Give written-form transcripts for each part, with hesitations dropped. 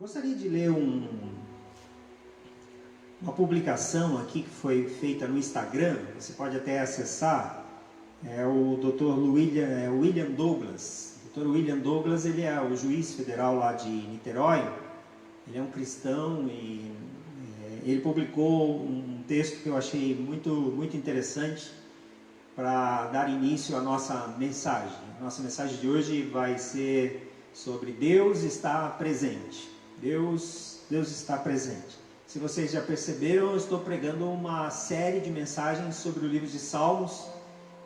Gostaria de ler uma publicação aqui que foi feita no Instagram, você pode até acessar, é o Dr. William Douglas. O Dr. William Douglas, ele é o juiz federal lá de Niterói, ele é um cristão e ele publicou um texto que eu achei muito interessante para dar início à nossa mensagem. A nossa mensagem de hoje vai ser sobre Deus está presente. Deus está presente. Se vocês já perceberam, eu estou pregando uma série de mensagens sobre o livro de Salmos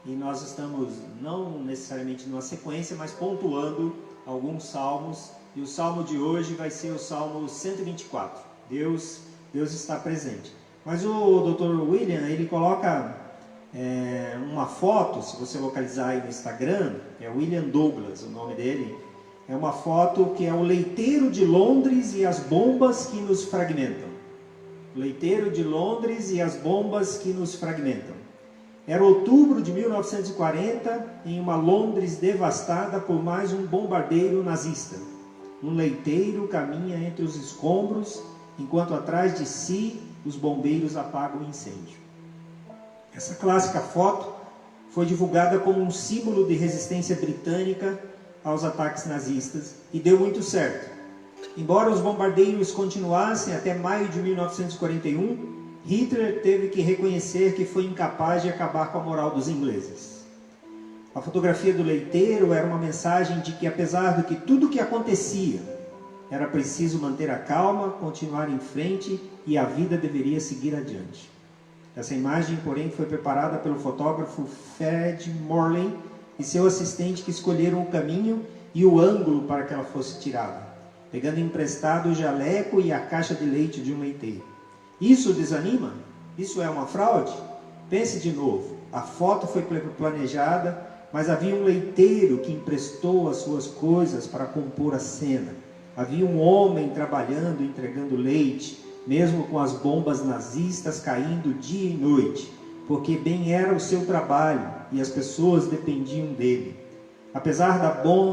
e nós estamos não necessariamente numa sequência, mas pontuando alguns salmos, e o salmo de hoje vai ser o Salmo 124. Deus está presente. Mas o Dr. William, ele coloca uma foto, se você localizar aí no Instagram, é William Douglas o nome dele, é uma foto que é o leiteiro de Londres e as bombas que nos fragmentam. O leiteiro de Londres e as bombas que nos fragmentam. Era outubro de 1940, em uma Londres devastada por mais um bombardeiro nazista. Um leiteiro caminha entre os escombros, enquanto atrás de si os bombeiros apagam o incêndio. Essa clássica foto foi divulgada como um símbolo de resistência britânica aos ataques nazistas e deu muito certo. Embora os bombardeios continuassem até maio de 1941, Hitler teve que reconhecer que foi incapaz de acabar com a moral dos ingleses. A fotografia do leiteiro era uma mensagem de que, apesar de que tudo o que acontecia, era preciso manter a calma, continuar em frente e a vida deveria seguir adiante. Essa imagem, porém, foi preparada pelo fotógrafo Fred Morley e seu assistente, que escolheram o caminho e o ângulo para que ela fosse tirada, pegando emprestado o jaleco e a caixa de leite de um leiteiro. Isso desanima? Isso é uma fraude? Pense de novo. A foto foi planejada, mas havia um leiteiro que emprestou as suas coisas para compor a cena. Havia um homem trabalhando, entregando leite, mesmo com as bombas nazistas caindo dia e noite, porque bem era o seu trabalho e as pessoas dependiam dele. Apesar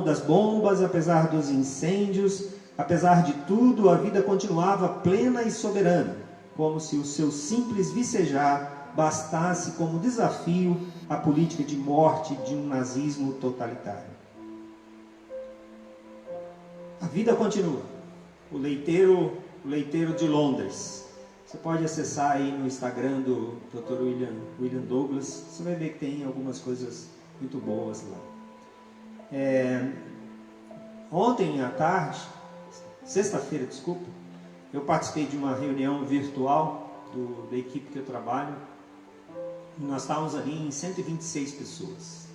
das bombas, apesar dos incêndios, apesar de tudo, a vida continuava plena e soberana, como se o seu simples vicejar bastasse como desafio à política de morte de um nazismo totalitário. A vida continua. O leiteiro de Londres. Você pode acessar aí no Instagram do Dr. William Douglas. Você vai ver que tem algumas coisas muito boas lá. Ontem à tarde, sexta-feira, desculpa, eu participei de uma reunião virtual da equipe que eu trabalho. E nós estávamos ali em 126 pessoas.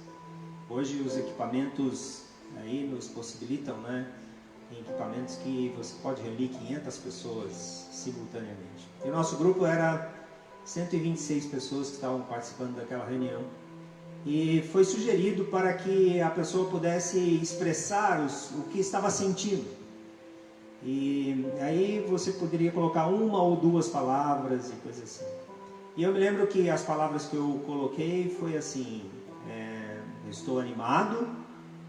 Hoje os equipamentos aí nos possibilitam, né? Tem equipamentos que você pode reunir 500 pessoas simultaneamente. E o nosso grupo era 126 pessoas que estavam participando daquela reunião. E foi sugerido para que a pessoa pudesse expressar o que estava sentindo. E aí você poderia colocar uma ou duas palavras e coisas assim. E eu me lembro que as palavras que eu coloquei foi assim: estou animado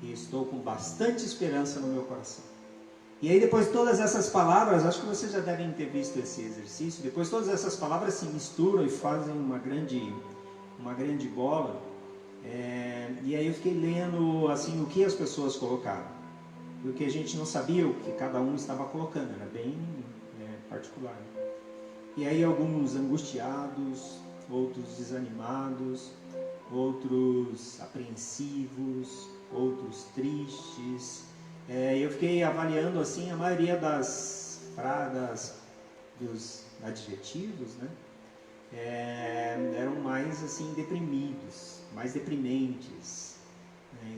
e estou com bastante esperança no meu coração. E aí depois todas essas palavras, acho que vocês já devem ter visto esse exercício, depois todas essas palavras se misturam e fazem uma grande bola. E aí eu fiquei lendo assim o que as pessoas colocaram, porque a gente não sabia o que cada um estava colocando, era bem particular. E aí alguns angustiados, outros desanimados, outros apreensivos, outros tristes. Eu fiquei avaliando assim a maioria dos adjetivos, né? Eram mais assim deprimidos, mais deprimentes.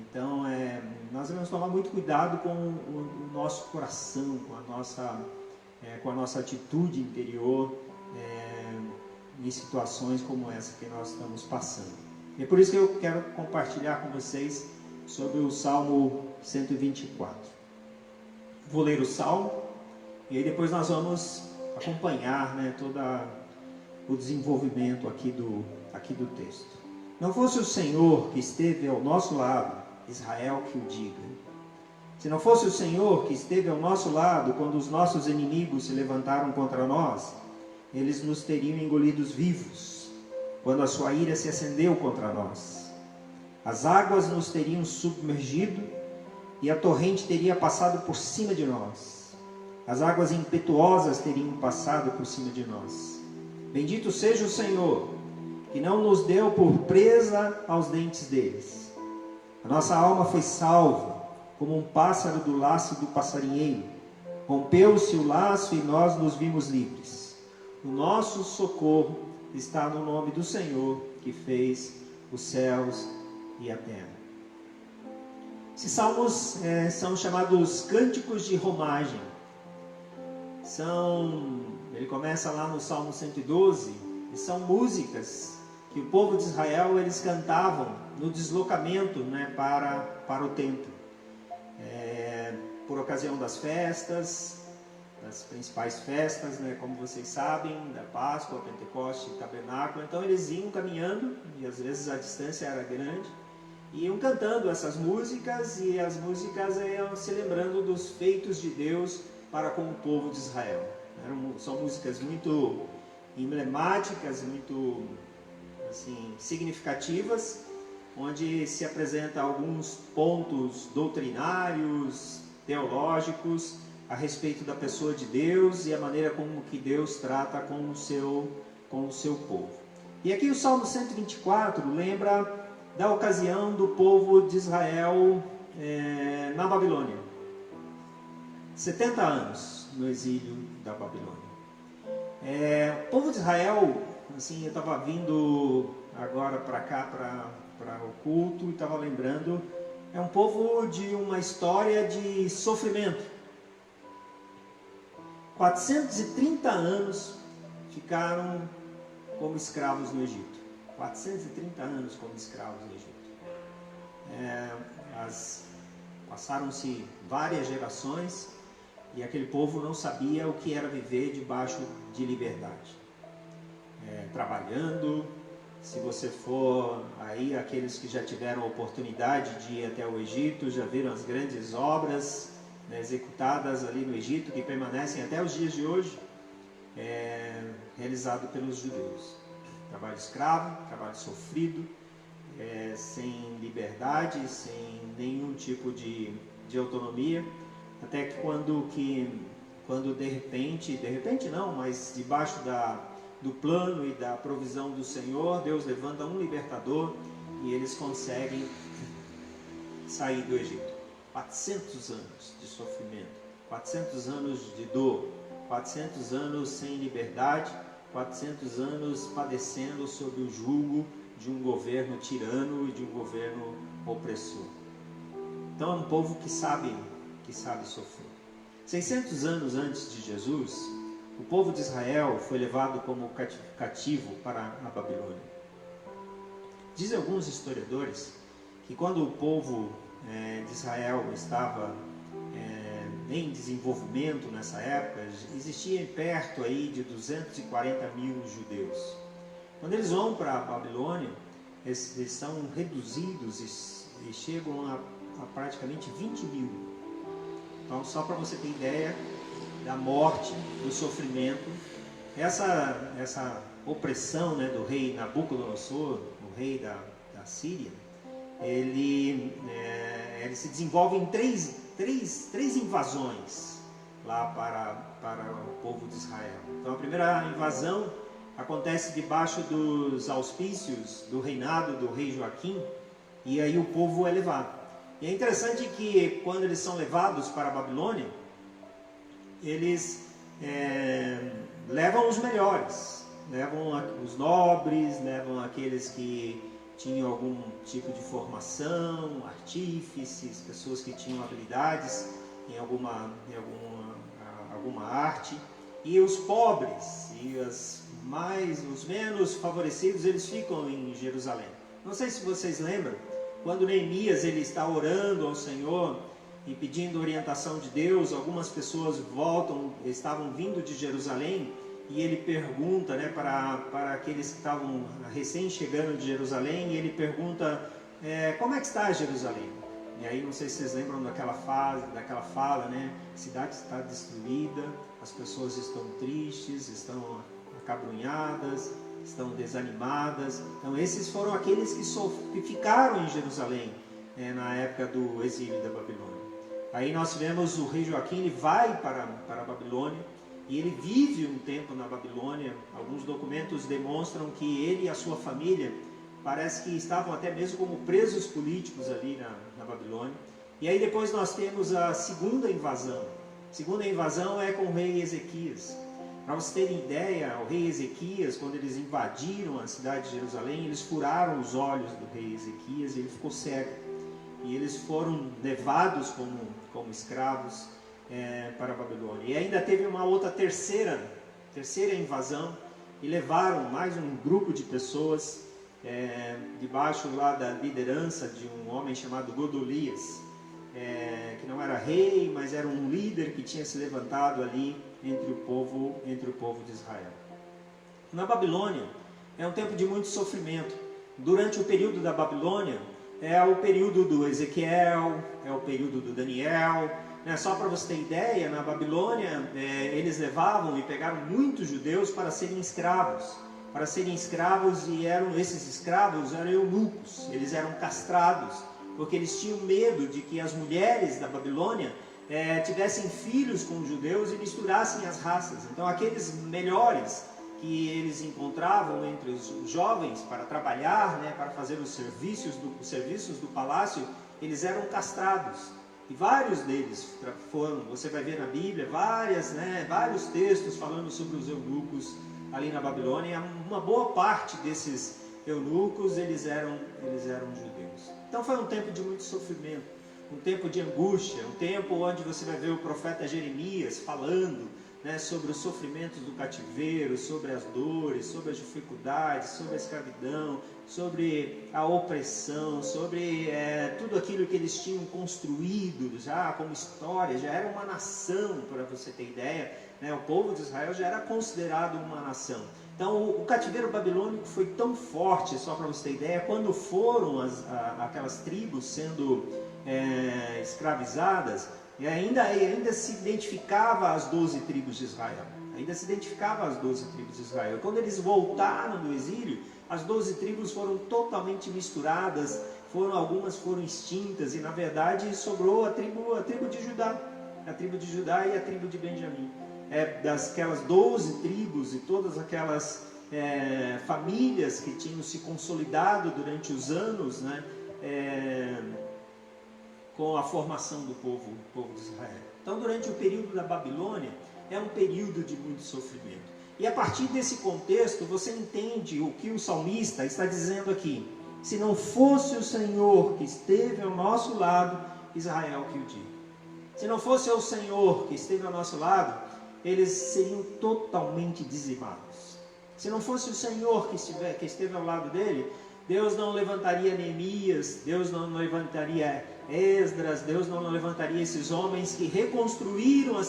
Então nós devemos tomar muito cuidado com o nosso coração, com a nossa atitude interior em situações como essa que nós estamos passando. E é por isso que eu quero compartilhar com vocês sobre o Salmo 124. Vou ler o Salmo e aí depois nós vamos acompanhar, né, todo o desenvolvimento aqui do texto. Não fosse o Senhor que esteve ao nosso lado, Israel que o diga. Se não fosse o Senhor que esteve ao nosso lado quando os nossos inimigos se levantaram contra nós, eles nos teriam engolidos vivos, quando a sua ira se acendeu contra nós. As águas nos teriam submergido e a torrente teria passado por cima de nós. As águas impetuosas teriam passado por cima de nós. Bendito seja o Senhor, que não nos deu por presa aos dentes deles. A nossa alma foi salva, como um pássaro do laço do passarinheiro. Rompeu-se o laço e nós nos vimos livres. O nosso socorro está no nome do Senhor, que fez os céus e a terra. Esses salmos são chamados cânticos de romagem. Ele começa lá no Salmo 112, e são músicas que o povo de Israel eles cantavam no deslocamento, né, para o templo. Por ocasião das festas, das principais festas, né, como vocês sabem, da Páscoa, Pentecoste, Tabernáculo. Então eles iam caminhando, e às vezes a distância era grande, e iam cantando essas músicas, e as músicas iam se lembrando dos feitos de Deus para com o povo de Israel. São músicas muito emblemáticas, muito assim, significativas, onde se apresenta alguns pontos doutrinários, teológicos, a respeito da pessoa de Deus e a maneira como que Deus trata com o seu povo. E aqui o Salmo 124 lembra da ocasião do povo de Israel na Babilônia. 70 anos no exílio da Babilônia. O povo de Israel, assim, eu estava vindo agora para cá, para o culto, e estava lembrando, é um povo de uma história de sofrimento. 430 anos ficaram como escravos no Egito. 430 anos como escravos no Egito. Passaram-se várias gerações e aquele povo não sabia o que era viver debaixo de liberdade. Trabalhando. Se você for aí, aqueles que já tiveram a oportunidade de ir até o Egito, já viram as grandes obras, né, executadas ali no Egito, que permanecem até os dias de hoje, realizado pelos judeus. Trabalho escravo, trabalho sofrido, sem liberdade, sem nenhum tipo de autonomia, até que quando de repente não, mas debaixo do plano e da provisão do Senhor, Deus levanta um libertador e eles conseguem sair do Egito. 400 anos de sofrimento, 400 anos de dor, 400 anos sem liberdade, 400 anos padecendo sob o jugo de um governo tirano e de um governo opressor. Então é um povo que sabe sofrer. 600 anos antes de Jesus, o povo de Israel foi levado como cativo para a Babilônia. Dizem alguns historiadores que quando o povo de Israel estava em desenvolvimento nessa época, existia perto aí de 240 mil judeus. Quando eles vão para a Babilônia, eles são reduzidos e chegam a praticamente 20 mil. Então, só para você ter ideia da morte, do sofrimento, essa opressão, né, do rei Nabucodonosor, o rei da Síria, ele se desenvolve em três invasões lá para o povo de Israel. Então a primeira invasão acontece debaixo dos auspícios do reinado do rei Joaquim, e aí o povo é levado. E é interessante que quando eles são levados para a Babilônia, eles levam os melhores, levam os nobres, levam aqueles que tinham algum tipo de formação, artífices, pessoas que tinham habilidades em alguma arte, e os pobres e os menos favorecidos, eles ficam em Jerusalém. Não sei se vocês lembram, quando Neemias ele está orando ao Senhor e pedindo orientação de Deus, algumas pessoas estavam vindo de Jerusalém, e ele pergunta, né, para aqueles que estavam recém chegando de Jerusalém, e ele pergunta, como é que está Jerusalém? E aí não sei se vocês lembram daquela fala, né? A cidade está destruída, as pessoas estão tristes, estão acabrunhadas, estão desanimadas. Então esses foram aqueles que ficaram em Jerusalém, na época do exílio da Babilônia. Aí nós vemos o rei Joaquim, ele vai para a Babilônia e ele vive um tempo na Babilônia. Alguns documentos demonstram que ele e a sua família parece que estavam até mesmo como presos políticos ali na Babilônia. E aí depois nós temos a segunda invasão. A segunda invasão é com o rei Ezequias. Para vocês terem ideia, o rei Ezequias, quando eles invadiram a cidade de Jerusalém, eles furaram os olhos do rei Ezequias e ele ficou cego. E eles foram levados como escravos para a Babilônia. E ainda teve uma outra terceira invasão, e levaram mais um grupo de pessoas debaixo lá da liderança de um homem chamado Godolias, que não era rei, mas era um líder que tinha se levantado ali entre o povo de Israel. Na Babilônia é um tempo de muito sofrimento. Durante o período da Babilônia é o período do Ezequiel, é o período do Daniel. Só para você ter ideia, na Babilônia eles levavam e pegaram muitos judeus para serem escravos. E esses escravos eram eunucos, eles eram castrados, porque eles tinham medo de que as mulheres da Babilônia tivessem filhos com os judeus e misturassem as raças. Então aqueles melhores que eles encontravam entre os jovens para trabalhar, para fazer os serviços do palácio, eles eram castrados. E vários deles foram, você vai ver na Bíblia, vários textos falando sobre os eunucos ali na Babilônia. Uma boa parte desses eunucos, eles eram judeus. Então foi um tempo de muito sofrimento, um tempo de angústia, um tempo onde você vai ver o profeta Jeremias falando sobre os sofrimentos do cativeiro, sobre as dores, sobre as dificuldades, sobre a escravidão, sobre a opressão, sobre tudo aquilo que eles tinham construído já como história. Já era uma nação, para você ter ideia, o povo de Israel já era considerado uma nação. Então o cativeiro babilônico foi tão forte, só para você ter ideia, quando foram aquelas tribos sendo escravizadas, e ainda se identificava as 12 tribos de Israel. Quando eles voltaram do exílio, as 12 tribos foram totalmente misturadas, algumas foram extintas, e na verdade sobrou a tribo de Judá. A tribo de Judá e a tribo de Benjamim. Daquelas 12 tribos e todas aquelas famílias que tinham se consolidado durante os anos, com a formação do povo de Israel. Então, durante o período da Babilônia, é um período de muito sofrimento. E a partir desse contexto, você entende o que o salmista está dizendo aqui. Se não fosse o Senhor que esteve ao nosso lado, Israel que o diga. Se não fosse o Senhor que esteve ao nosso lado, eles seriam totalmente dizimados. Se não fosse o Senhor que esteve ao lado dele, Deus não levantaria Neemias, Deus não levantaria Esdras, Deus não levantaria esses homens que reconstruíram a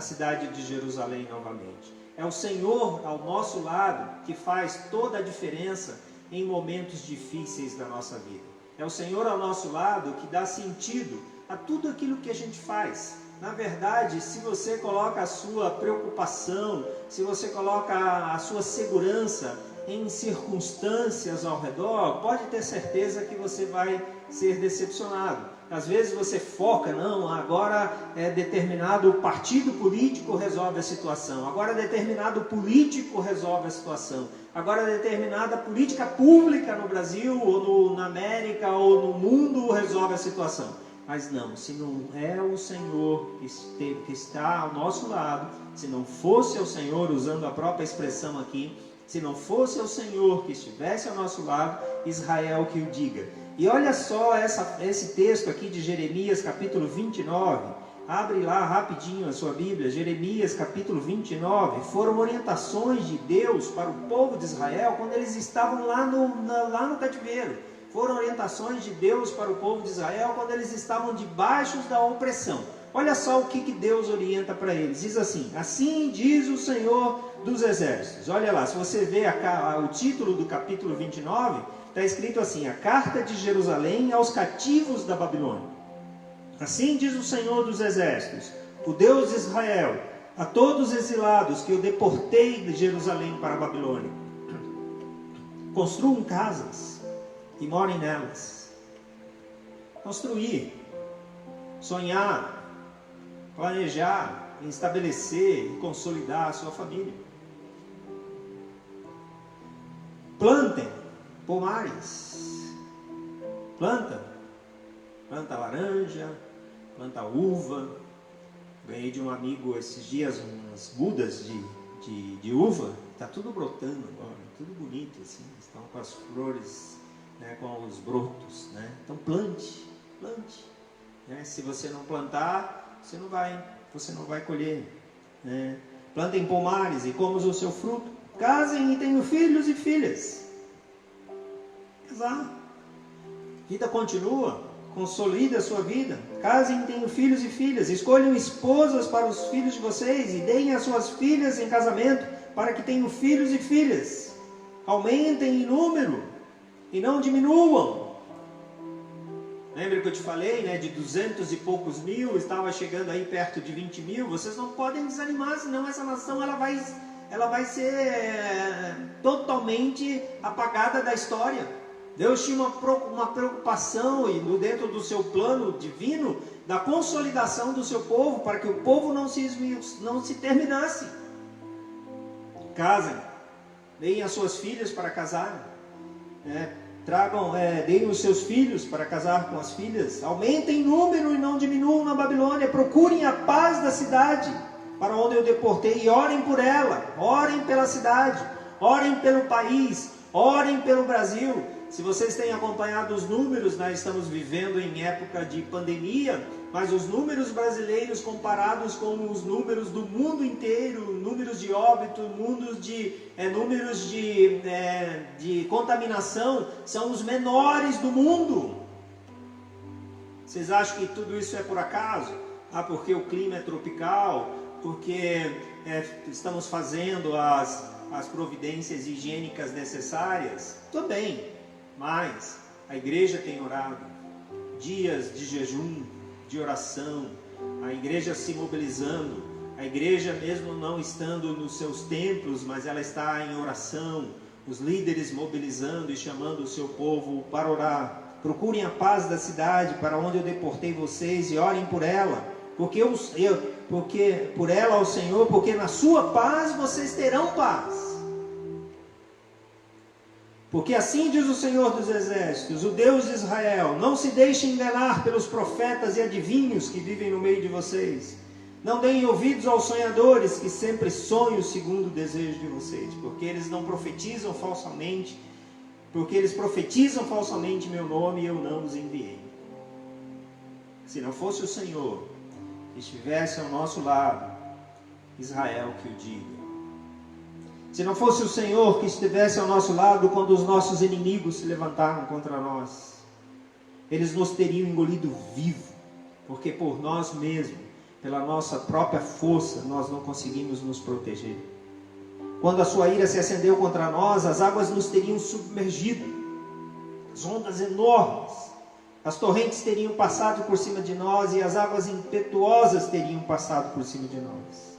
cidade de Jerusalém novamente. É o Senhor ao nosso lado que faz toda a diferença em momentos difíceis da nossa vida. É o Senhor ao nosso lado que dá sentido a tudo aquilo que a gente faz. Na verdade, se você coloca a sua preocupação, se você coloca a sua segurança em circunstâncias ao redor, pode ter certeza que você vai ser decepcionado. Às vezes você foca, agora determinado partido político resolve a situação, agora determinado político resolve a situação, agora determinada política pública no Brasil, ou na América, ou no mundo resolve a situação. Mas não, se não é o Senhor que está ao nosso lado, se não fosse o Senhor, usando a própria expressão aqui, se não fosse o Senhor que estivesse ao nosso lado, Israel que o diga. E olha só esse texto aqui de Jeremias capítulo 29, abre lá rapidinho a sua Bíblia, Jeremias capítulo 29, foram orientações de Deus para o povo de Israel quando eles estavam lá no cativeiro. Foram orientações de Deus para o povo de Israel quando eles estavam debaixo da opressão. Olha só o que Deus orienta para eles. Diz assim: assim diz o Senhor dos Exércitos. Olha lá, se você vê o título do capítulo 29, está escrito assim: a carta de Jerusalém aos cativos da Babilônia. Assim diz o Senhor dos Exércitos, o Deus de Israel, a todos os exilados que eu deportei de Jerusalém para a Babilônia: construam casas e morem nelas. Construir, sonhar, planejar, estabelecer e consolidar a sua família. Plantem pomares. Planta laranja, planta uva. Ganhei de um amigo esses dias umas mudas de uva. Está tudo brotando agora, tudo bonito assim. Estão com as flores, né, com os brotos, né? Então plante. Né? Se você não plantar, você não vai colher. Né? Plantem pomares e comam o seu fruto. Casem e tenham filhos e filhas. Casar. Vida continua. Consolida a sua vida. Casem e tenham filhos e filhas. Escolham esposas para os filhos de vocês e deem as suas filhas em casamento para que tenham filhos e filhas. Aumentem em número e não diminuam. Lembra que eu te falei, né, de 200 e poucos mil, estava chegando aí perto de 20 mil. Vocês não podem desanimar, senão essa nação ela vai ser totalmente apagada da história. Deus tinha uma preocupação dentro do seu plano divino da consolidação do seu povo, para que o povo não se terminasse. Casem, deem as suas filhas para casarem, deem os seus filhos para casar com as filhas. Aumentem em número e não diminuam na Babilônia. Procurem a paz da cidade para onde eu deportei e orem por ela. Orem pela cidade, orem pelo país, orem pelo Brasil. Se vocês têm acompanhado os números, nós estamos vivendo em época de pandemia, mas os números brasileiros comparados com os números do mundo inteiro, números de óbito, números de contaminação, são os menores do mundo. Vocês acham que tudo isso é por acaso? Porque o clima é tropical, porque estamos fazendo as providências higiênicas necessárias? Também. Mas a igreja tem orado, dias de jejum, de oração, a igreja se mobilizando, a igreja mesmo não estando nos seus templos, mas ela está em oração, os líderes mobilizando e chamando o seu povo para orar. Procurem a paz da cidade para onde eu deportei vocês e orem por ela, porque por ela ao Senhor, porque na sua paz vocês terão paz. Porque assim diz o Senhor dos Exércitos, o Deus de Israel: não se deixem enganar pelos profetas e adivinhos que vivem no meio de vocês. Não deem ouvidos aos sonhadores que sempre sonham segundo o desejo de vocês, porque eles profetizam falsamente meu nome e eu não os enviei. Se não fosse o Senhor que estivesse ao nosso lado, Israel que o diga. Se não fosse o Senhor que estivesse ao nosso lado quando os nossos inimigos se levantaram contra nós, eles nos teriam engolido vivo, porque por nós mesmos, pela nossa própria força, nós não conseguimos nos proteger. Quando a sua ira se acendeu contra nós, as águas nos teriam submergido, as ondas enormes, as torrentes teriam passado por cima de nós e as águas impetuosas teriam passado por cima de nós.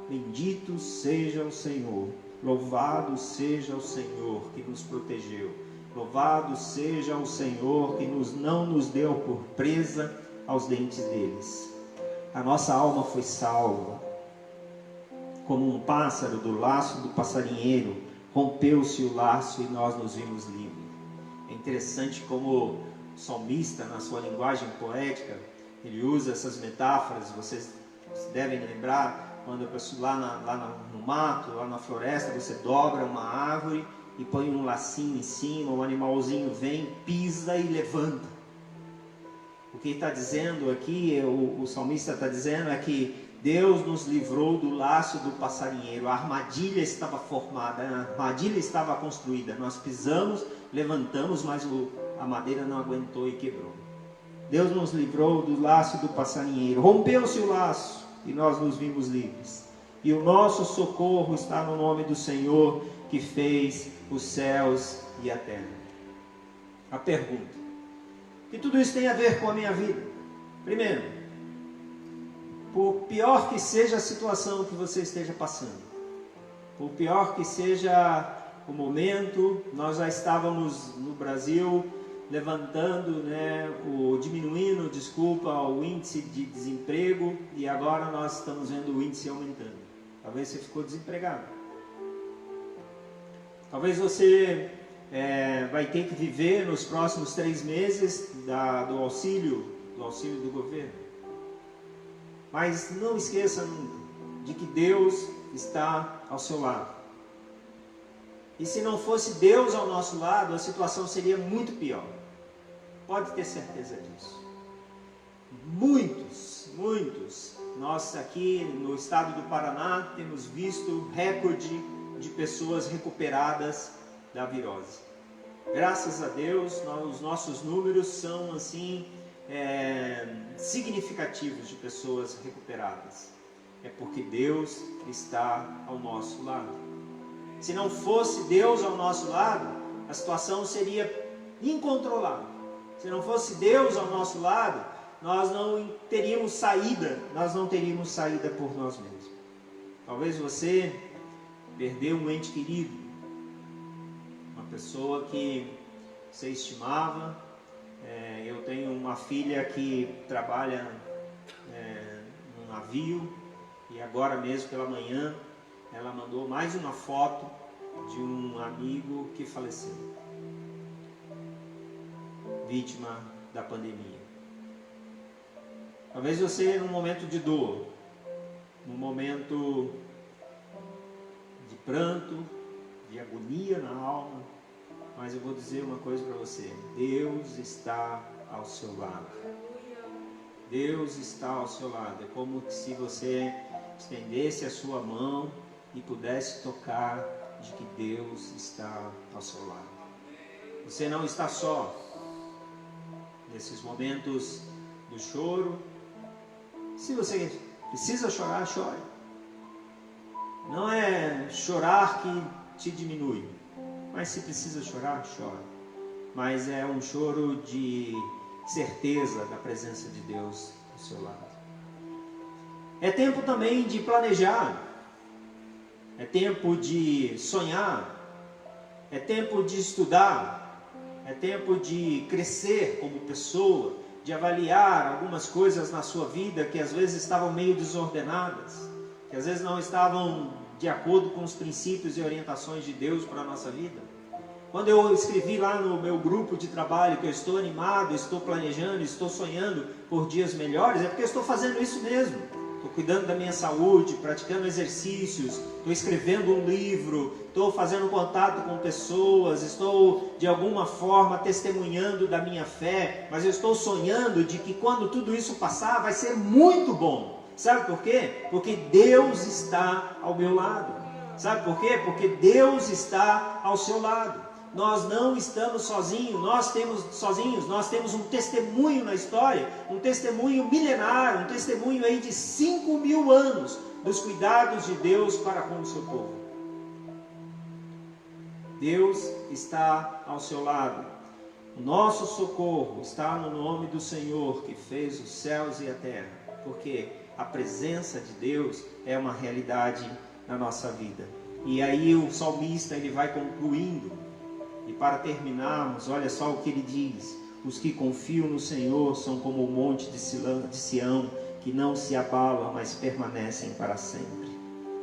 Bendito seja o Senhor, louvado seja o Senhor que nos protegeu, louvado seja o Senhor que não nos deu por presa aos dentes deles. A nossa alma foi salva, como um pássaro do laço do passarinheiro, rompeu-se o laço e nós nos vimos livres. É interessante como o salmista, na sua linguagem poética, ele usa essas metáforas. Vocês devem lembrar, quando a pessoa lá no mato, lá na floresta, você dobra uma árvore e põe um lacinho em cima, um animalzinho vem, pisa e levanta. O que está dizendo aqui, o salmista está dizendo, é que Deus nos livrou do laço do passarinheiro. A armadilha estava formada, a armadilha estava construída. Nós pisamos, levantamos, mas a madeira não aguentou e quebrou. Deus nos livrou do laço do passarinheiro. Rompeu-se o laço e nós nos vimos livres. E o nosso socorro está no nome do Senhor, que fez os céus e a terra. A pergunta: o que tudo isso tem a ver com a minha vida? Primeiro, por pior que seja a situação que você esteja passando, por pior que seja o momento, nós já estávamos no Brasil levantando, diminuindo o índice de desemprego, e agora nós estamos vendo o índice aumentando. Talvez você ficou desempregado. Talvez você vai ter que viver nos próximos 3 meses do auxílio do governo. Mas não esqueça nunca de que Deus está ao seu lado. E se não fosse Deus ao nosso lado, a situação seria muito pior. Pode ter certeza disso. Muitos, nós aqui no estado do Paraná temos visto recorde de pessoas recuperadas da virose. Graças a Deus, os nossos números são assim significativos de pessoas recuperadas. É porque Deus está ao nosso lado. Se não fosse Deus ao nosso lado, a situação seria incontrolável. Se não fosse Deus ao nosso lado, nós não teríamos saída por nós mesmos. Talvez você perdeu um ente querido, uma pessoa que você estimava. Eu tenho uma filha que trabalha num navio, e agora mesmo pela manhã ela mandou mais uma foto de um amigo que faleceu, vítima da pandemia. Talvez você, num momento de dor, num momento de pranto, de agonia na alma, mas eu vou dizer uma coisa para você: Deus está ao seu lado. Deus está ao seu lado. É como se você estendesse a sua mão e pudesse tocar de que Deus está ao seu lado. Você não está só. Nesses momentos do choro, se você precisa chorar, chore. Não é chorar que te diminui, mas se precisa chorar, chore. Mas é um choro de certeza da presença de Deus ao seu lado. É tempo também de planejar, é tempo de sonhar, é tempo de estudar, é tempo de crescer como pessoa, de avaliar algumas coisas na sua vida que às vezes estavam meio desordenadas, que às vezes não estavam de acordo com os princípios e orientações de Deus para a nossa vida. Quando eu escrevi lá no meu grupo de trabalho que eu estou animado, estou planejando, estou sonhando por dias melhores, é porque eu estou fazendo isso mesmo. Estou cuidando da minha saúde, praticando exercícios, estou escrevendo um livro, estou fazendo contato com pessoas, estou de alguma forma testemunhando da minha fé, mas eu estou sonhando de que quando tudo isso passar vai ser muito bom. Sabe por quê? Porque Deus está ao meu lado. Sabe por quê? Porque Deus está ao seu lado. Nós não estamos sozinhos, nós temos um testemunho na história, um testemunho milenar, um testemunho aí de 5.000 anos dos cuidados de Deus para com o seu povo. Deus está ao seu lado. O nosso socorro está no nome do Senhor, que fez os céus e a terra, porque a presença de Deus é uma realidade na nossa vida. E aí o salmista ele vai concluindo. E para terminarmos, olha só o que ele diz: os que confiam no Senhor são como o monte de Sião, que não se abala, mas permanecem para sempre.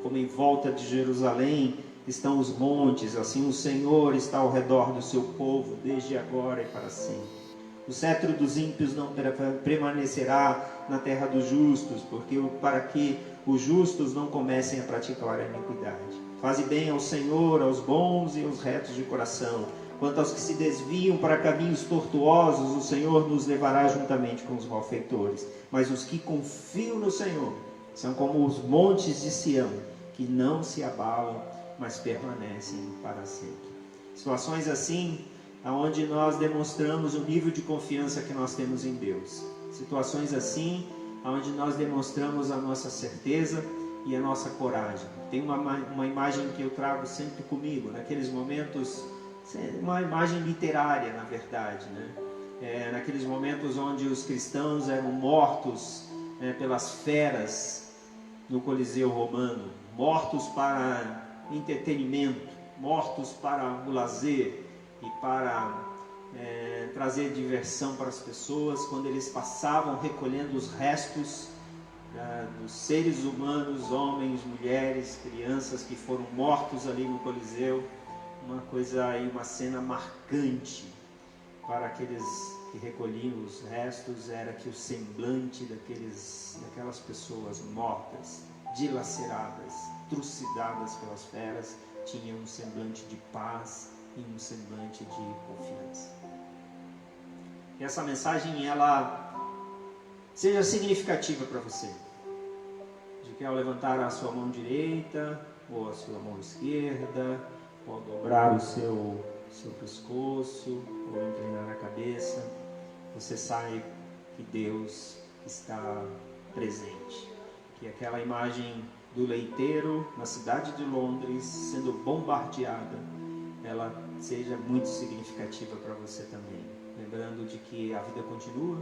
Como em volta de Jerusalém estão os montes, assim o Senhor está ao redor do seu povo, desde agora e para sempre. O cetro dos ímpios não permanecerá na terra dos justos, para que os justos não comecem a praticar a iniquidade. Faze bem ao Senhor, aos bons e aos retos de coração. Quanto aos que se desviam para caminhos tortuosos, o Senhor nos levará juntamente com os malfeitores. Mas os que confiam no Senhor são como os montes de Sião, que não se abalam, mas permanecem para sempre. Situações assim, onde nós demonstramos o nível de confiança que nós temos em Deus. Situações assim, onde nós demonstramos a nossa certeza e a nossa coragem. Tem uma imagem que eu trago sempre comigo, naqueles momentos, uma imagem literária, na verdade, né? Naqueles momentos onde os cristãos eram mortos, né, pelas feras no Coliseu Romano, mortos para entretenimento, mortos para o lazer e para trazer diversão para as pessoas, quando eles passavam recolhendo os restos dos seres humanos, homens, mulheres, crianças que foram mortos ali no Coliseu. Uma cena marcante para aqueles que recolhiam os restos era que o semblante daquelas pessoas mortas, dilaceradas, trucidadas pelas feras, tinha um semblante de paz e um semblante de confiança. Que essa mensagem ela seja significativa para você, de que ao levantar a sua mão direita ou a sua mão esquerda, ou dobrar o seu pescoço ou inclinar a cabeça, você saiba que Deus está presente. Que aquela imagem do leiteiro na cidade de Londres sendo bombardeada, ela seja muito significativa para você também. Lembrando de que a vida continua,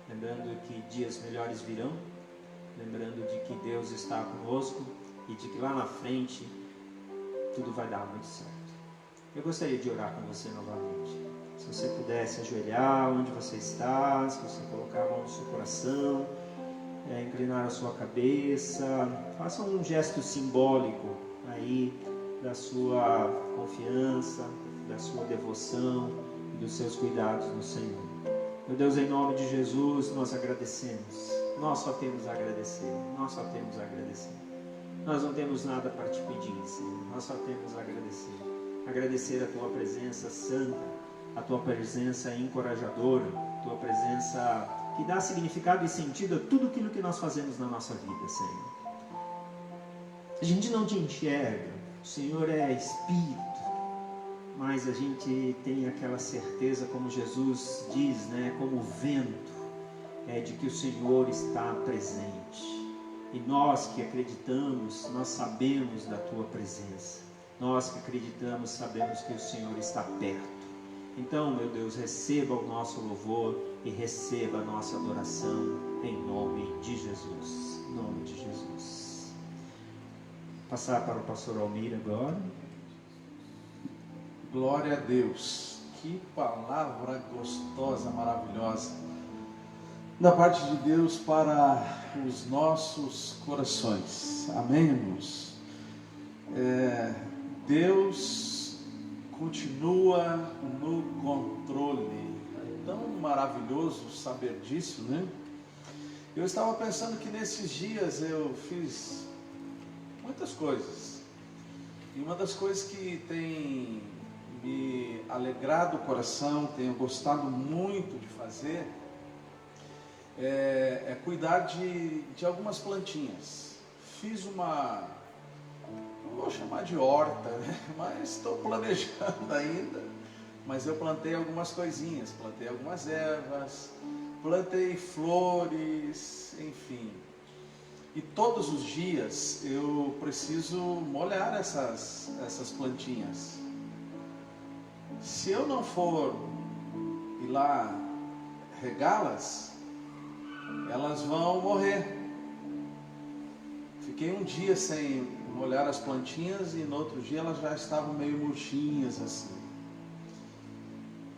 lembrando que dias melhores virão, lembrando de que Deus está conosco e de que lá na frente tudo vai dar muito certo. Eu gostaria de orar com você novamente. Se você pudesse ajoelhar onde você está, se você colocar a mão no seu coração, inclinar a sua cabeça, faça um gesto simbólico aí da sua confiança, da sua devoção e dos seus cuidados no Senhor. Meu Deus, em nome de Jesus, nós agradecemos. Nós só temos a agradecer. Nós só temos a agradecer. Nós não temos nada para te pedir, Senhor. Nós só temos a agradecer. Agradecer a Tua presença santa, a Tua presença encorajadora, a Tua presença que dá significado e sentido a tudo aquilo que nós fazemos na nossa vida, Senhor. A gente não te enxerga, o Senhor é Espírito, mas a gente tem aquela certeza, como Jesus diz, né, como o vento, de que o Senhor está presente. E nós que acreditamos, nós sabemos da Tua presença. Nós que acreditamos, sabemos que o Senhor está perto. Então, meu Deus, receba o nosso louvor e receba a nossa adoração em nome de Jesus. Em nome de Jesus. Passar para o pastor Almir agora. Glória a Deus. Que palavra gostosa, maravilhosa. Da parte de Deus para os nossos corações. Amém, irmãos? Deus continua no controle. É tão maravilhoso saber disso, né? Eu estava pensando que nesses dias eu fiz muitas coisas. E uma das coisas que tem me alegrado o coração, tenho gostado muito de fazer, é cuidar de algumas plantinhas. Fiz uma, não vou chamar de horta, né? Mas estou planejando ainda. Mas eu plantei algumas coisinhas, plantei algumas ervas, plantei flores, enfim. E todos os dias eu preciso molhar essas plantinhas. Se eu não for ir lá regá-las, elas vão morrer. Fiquei um dia sem molhar as plantinhas e no outro dia elas já estavam meio murchinhas assim.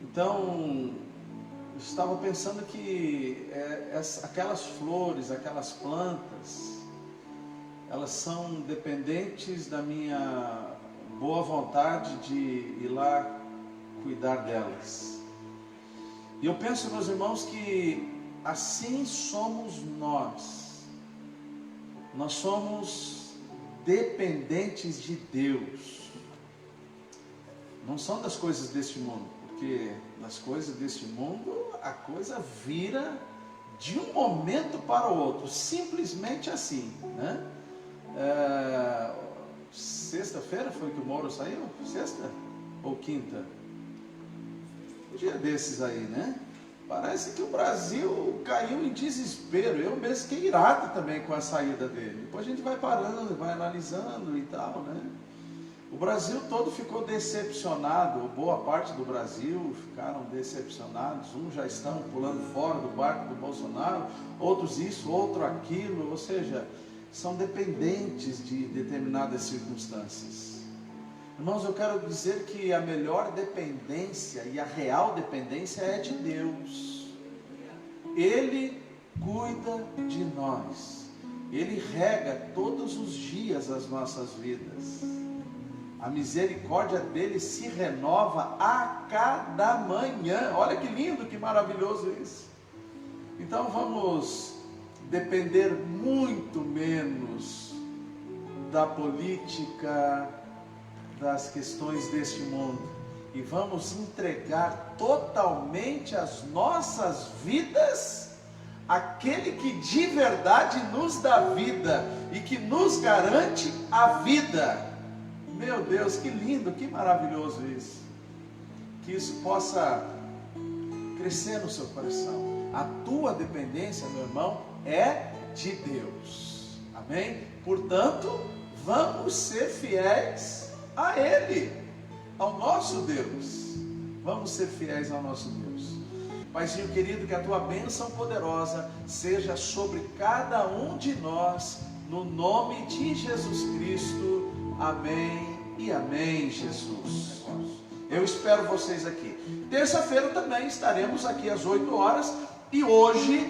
Então, eu estava pensando que aquelas flores, aquelas plantas, elas são dependentes da minha boa vontade de ir lá cuidar delas. E eu penso, meus irmãos, que assim somos nós. Nós somos dependentes de Deus. Não são das coisas deste mundo, porque nas coisas deste mundo a coisa vira de um momento para o outro, simplesmente assim, né? Sexta-feira foi que o Mauro saiu? Sexta ou quinta? Um dia desses aí, né? Parece que o Brasil caiu em desespero. Eu mesmo fiquei irado também com a saída dele. Depois a gente vai parando, vai analisando e tal, né? O Brasil todo ficou decepcionado, boa parte do Brasil ficaram decepcionados. Uns já estão pulando fora do barco do Bolsonaro, outros isso, outro aquilo. Ou seja, são dependentes de determinadas circunstâncias. Irmãos, eu quero dizer que a melhor dependência e a real dependência é de Deus. Ele cuida de nós. Ele rega todos os dias as nossas vidas. A misericórdia dele se renova a cada manhã. Olha que lindo, que maravilhoso isso. Então vamos depender muito menos da política, das questões deste mundo, e vamos entregar totalmente as nossas vidas àquele que de verdade nos dá vida e que nos garante a vida. Meu Deus, que lindo, que maravilhoso isso. Que isso possa crescer no seu coração. A tua dependência, meu irmão, é de Deus. Amém? Portanto, vamos ser fiéis a Ele, ao nosso Deus. Vamos ser fiéis ao nosso Deus. Paizinho querido, que a tua bênção poderosa seja sobre cada um de nós, no nome de Jesus Cristo. Amém e amém, Jesus. Eu espero vocês aqui. Terça-feira também estaremos aqui às 8 horas. E hoje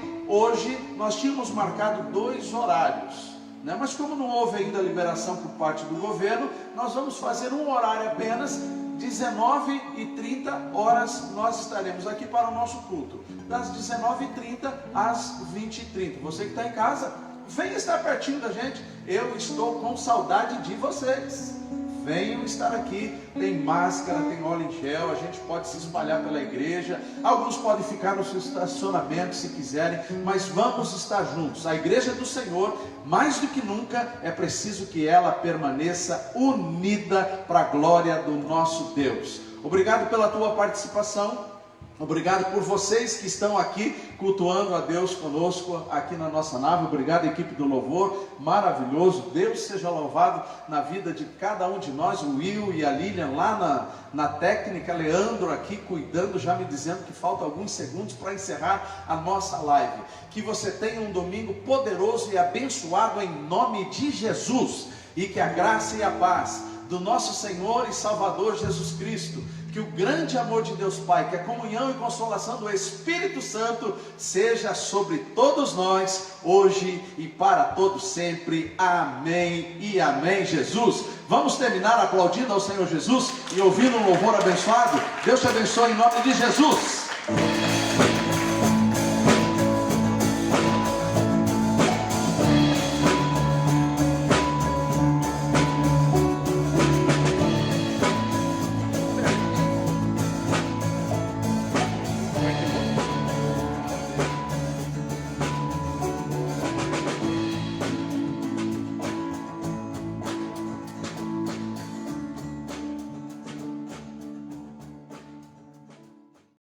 nós tínhamos marcado 2 horários, né? Mas como não houve ainda liberação por parte do governo, nós vamos fazer um horário apenas. 19h30 nós estaremos aqui para o nosso culto. Das 19h30 às 20h30. Você que está em casa, venha estar pertinho da gente. Eu estou com saudade de vocês. Venham estar aqui. Tem máscara, tem óleo em gel. A gente pode se espalhar pela igreja. Alguns podem ficar no seu estacionamento se quiserem. Mas vamos estar juntos. A igreja do Senhor, mais do que nunca, é preciso que ela permaneça unida para a glória do nosso Deus. Obrigado pela tua participação. Obrigado por vocês que estão aqui cultuando a Deus conosco aqui na nossa nave. Obrigado, equipe do louvor, maravilhoso. Deus seja louvado na vida de cada um de nós. O Will e a Lilian lá na técnica, Leandro aqui cuidando, já me dizendo que falta alguns segundos para encerrar a nossa live. Que você tenha um domingo poderoso e abençoado em nome de Jesus, e que a graça e a paz do nosso Senhor e Salvador Jesus Cristo, que o grande amor de Deus Pai, que a comunhão e consolação do Espírito Santo seja sobre todos nós, hoje e para todos sempre. Amém e amém, Jesus. Vamos terminar aplaudindo ao Senhor Jesus e ouvindo um louvor abençoado. Deus te abençoe em nome de Jesus.